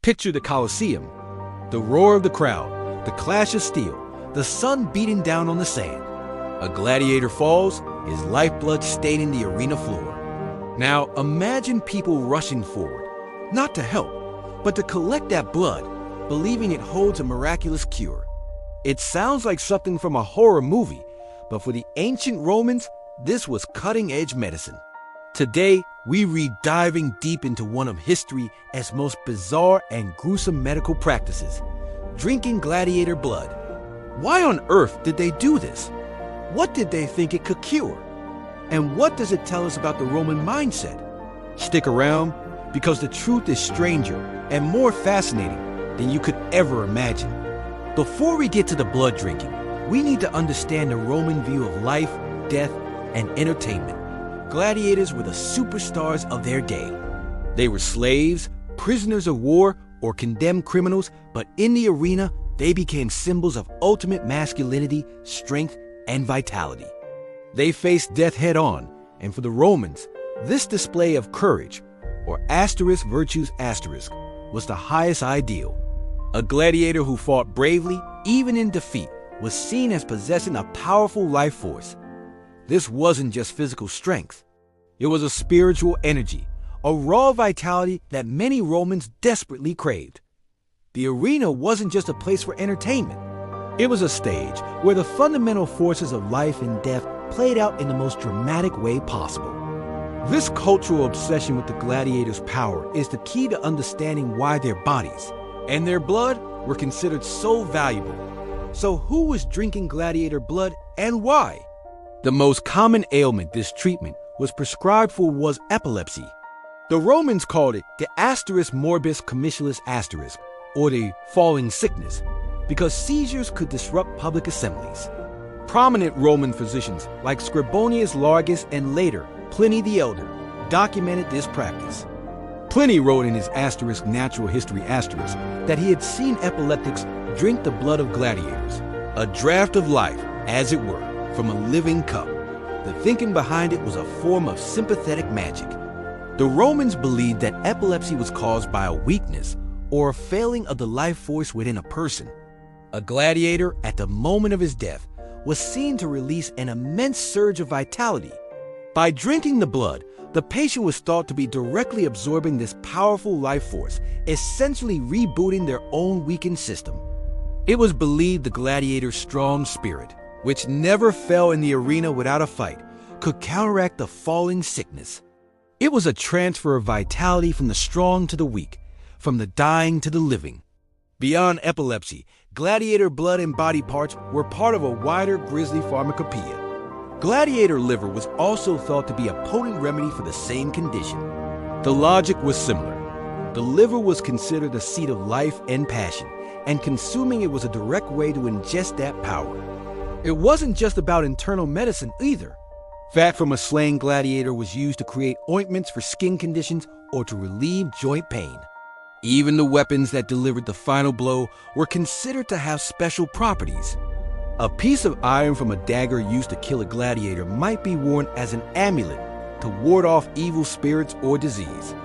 Picture the Colosseum, the roar of the crowd, the clash of steel, the sun beating down on the sand. A gladiator falls, his lifeblood staining the arena floor. Now imagine people rushing forward, not to help, but to collect that blood, believing it holds a miraculous cure. It sounds like something from a horror movie, but for the ancient Romans, this was cutting-edge medicine. Today, we read diving deep into one of history's most bizarre and gruesome medical practices, drinking gladiator blood. Why on earth did they do this? What did they think it could cure? And what does it tell us about the Roman mindset? Stick around, because the truth is stranger and more fascinating than you could ever imagine. Before we get to the blood drinking, we need to understand the Roman view of life, death, and entertainment. Gladiators were the superstars of their day. They were slaves, prisoners of war, or condemned criminals, but in the arena, they became symbols of ultimate masculinity, strength, and vitality. They faced death head-on, and for the Romans, this display of courage, or asterisk virtues asterisk, was the highest ideal. A gladiator who fought bravely, even in defeat, was seen as possessing a powerful life force. This wasn't just physical strength. It was a spiritual energy, a raw vitality that many Romans desperately craved. The arena wasn't just a place for entertainment. It was a stage where the fundamental forces of life and death played out in the most dramatic way possible. This cultural obsession with the gladiators' power is the key to understanding why their bodies and their blood were considered so valuable. So who was drinking gladiator blood and why? The most common ailment this treatment was prescribed for was epilepsy. The Romans called it the asterisk morbus commissulus asterisk, or the falling sickness, because seizures could disrupt public assemblies. Prominent Roman physicians like Scribonius Largus and later Pliny the Elder documented this practice. Pliny wrote in his asterisk natural history asterisk that he had seen epileptics drink the blood of gladiators, a draught of life, as it were, from a living cup. The thinking behind it was a form of sympathetic magic. The Romans believed that epilepsy was caused by a weakness or a failing of the life force within a person. A gladiator, at the moment of his death, was seen to release an immense surge of vitality. By drinking the blood, the patient was thought to be directly absorbing this powerful life force, essentially rebooting their own weakened system. It was believed the gladiator's strong spirit, which never fell in the arena without a fight, could counteract the falling sickness. It was a transfer of vitality from the strong to the weak, from the dying to the living. Beyond epilepsy, gladiator blood and body parts were part of a wider grisly pharmacopoeia. Gladiator liver was also thought to be a potent remedy for the same condition. The logic was similar. The liver was considered a seat of life and passion, and consuming it was a direct way to ingest that power. It wasn't just about internal medicine either. Fat from a slain gladiator was used to create ointments for skin conditions or to relieve joint pain. Even the weapons that delivered the final blow were considered to have special properties. A piece of iron from a dagger used to kill a gladiator might be worn as an amulet to ward off evil spirits or disease.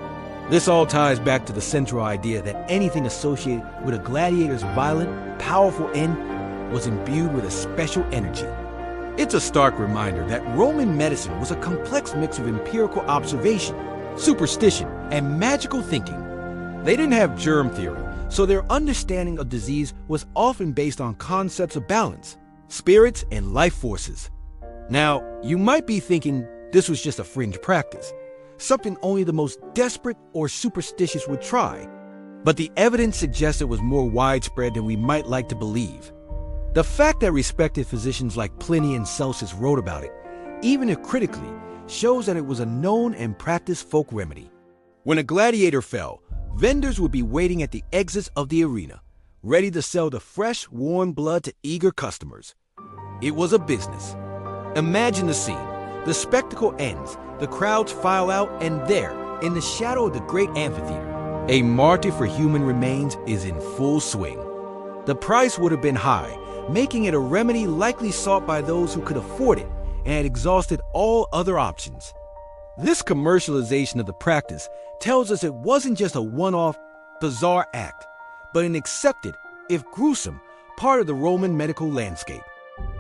This all ties back to the central idea that anything associated with a gladiator's violent, powerful end was imbued with a special energy. It's a stark reminder that Roman medicine was a complex mix of empirical observation, superstition, and magical thinking. They didn't have germ theory, so their understanding of disease was often based on concepts of balance, spirits, and life forces. Now, you might be thinking this was just a fringe practice, something only the most desperate or superstitious would try. But the evidence suggests it was more widespread than we might like to believe. The fact that respected physicians like Pliny and Celsus wrote about it, even if critically, shows that it was a known and practiced folk remedy. When a gladiator fell, vendors would be waiting at the exits of the arena, ready to sell the fresh, warm blood to eager customers. It was a business. Imagine the scene. The spectacle ends, the crowds file out, and there, in the shadow of the great amphitheater, a market for human remains is in full swing. The price would have been high, making it a remedy likely sought by those who could afford it and had exhausted all other options. This commercialization of the practice tells us it wasn't just a one-off, bizarre act, but an accepted, if gruesome, part of the Roman medical landscape.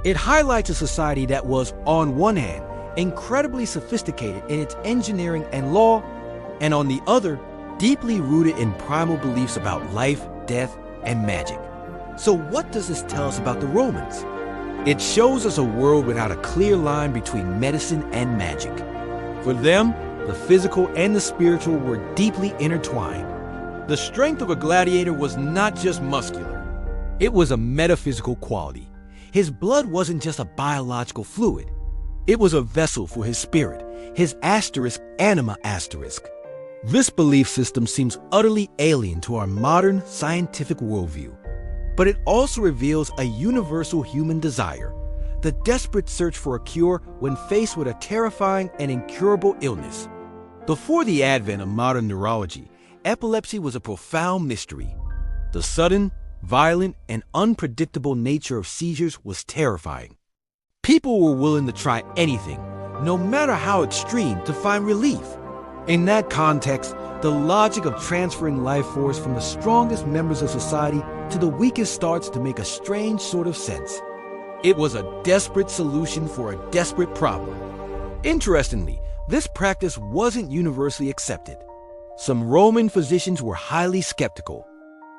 It highlights a society that was, on one hand, incredibly sophisticated in its engineering and law, and on the other, deeply rooted in primal beliefs about life, death, and magic. So what does this tell us about the Romans? It shows us a world without a clear line between medicine and magic. For them, the physical and the spiritual were deeply intertwined. The strength of a gladiator was not just muscular. It was a metaphysical quality. His blood wasn't just a biological fluid. It was a vessel for his spirit, his anima. This belief system seems utterly alien to our modern scientific worldview. But it also reveals a universal human desire, the desperate search for a cure when faced with a terrifying and incurable illness. Before the advent of modern neurology, epilepsy was a profound mystery. The sudden, violent, and unpredictable nature of seizures was terrifying. People were willing to try anything, no matter how extreme, to find relief. In that context, the logic of transferring life force from the strongest members of society to the weakest starts to make a strange sort of sense. It was a desperate solution for a desperate problem. Interestingly, this practice wasn't universally accepted. Some Roman physicians were highly skeptical.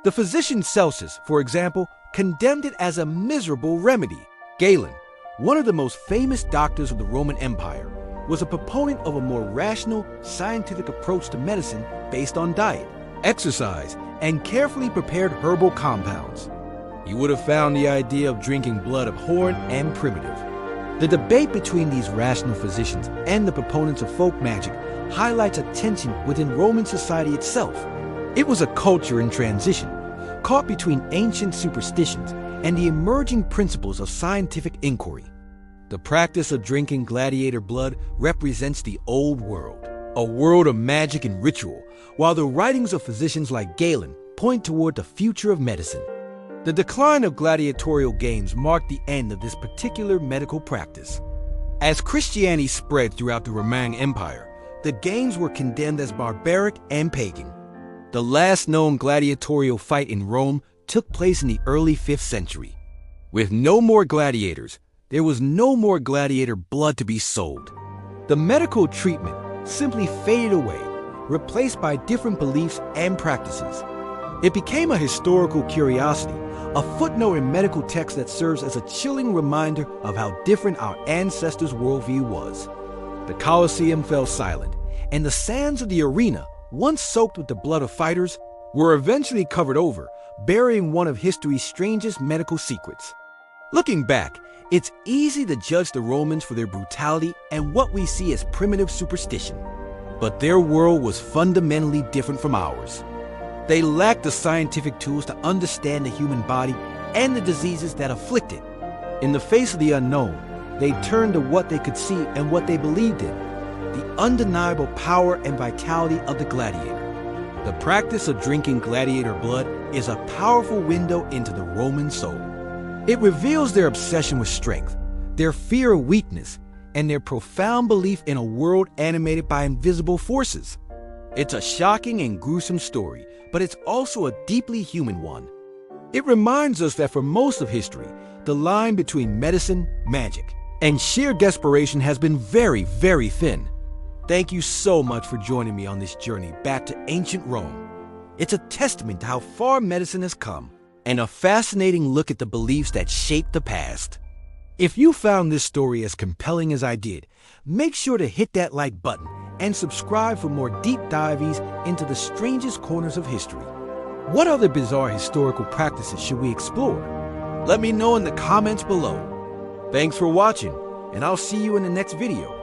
The physician Celsus, for example, condemned it as a miserable remedy. Galen, one of the most famous doctors of the Roman Empire, was a proponent of a more rational, scientific approach to medicine based on diet, exercise, and carefully prepared herbal compounds. You would have found the idea of drinking blood abhorrent and primitive. The debate between these rational physicians and the proponents of folk magic highlights a tension within Roman society itself. It was a culture in transition, caught between ancient superstitions and the emerging principles of scientific inquiry. The practice of drinking gladiator blood represents the old world, a world of magic and ritual, while the writings of physicians like Galen point toward the future of medicine. The decline of gladiatorial games marked the end of this particular medical practice. As Christianity spread throughout the Roman Empire, the games were condemned as barbaric and pagan. The last known gladiatorial fight in Rome took place in the early 5th century. With no more gladiators, there was no more gladiator blood to be sold. The medical treatment simply faded away, replaced by different beliefs and practices. It became a historical curiosity, a footnote in medical text that serves as a chilling reminder of how different our ancestors' worldview was. The Colosseum fell silent, and the sands of the arena, once soaked with the blood of fighters, were eventually covered over, burying one of history's strangest medical secrets. Looking back, it's easy to judge the Romans for their brutality and what we see as primitive superstition. But their world was fundamentally different from ours. They lacked the scientific tools to understand the human body and the diseases that afflict it. In the face of the unknown, they turned to what they could see and what they believed in, the undeniable power and vitality of the gladiator. The practice of drinking gladiator blood is a powerful window into the Roman soul. It reveals their obsession with strength, their fear of weakness, and their profound belief in a world animated by invisible forces. It's a shocking and gruesome story, but it's also a deeply human one. It reminds us that for most of history, the line between medicine, magic, and sheer desperation has been very, very thin. Thank you so much for joining me on this journey back to ancient Rome. It's a testament to how far medicine has come, and a fascinating look at the beliefs that shaped the past. If you found this story as compelling as I did, make sure to hit that like button and subscribe for more deep dives into the strangest corners of history. What other bizarre historical practices should we explore? Let me know in the comments below. Thanks for watching, and I'll see you in the next video.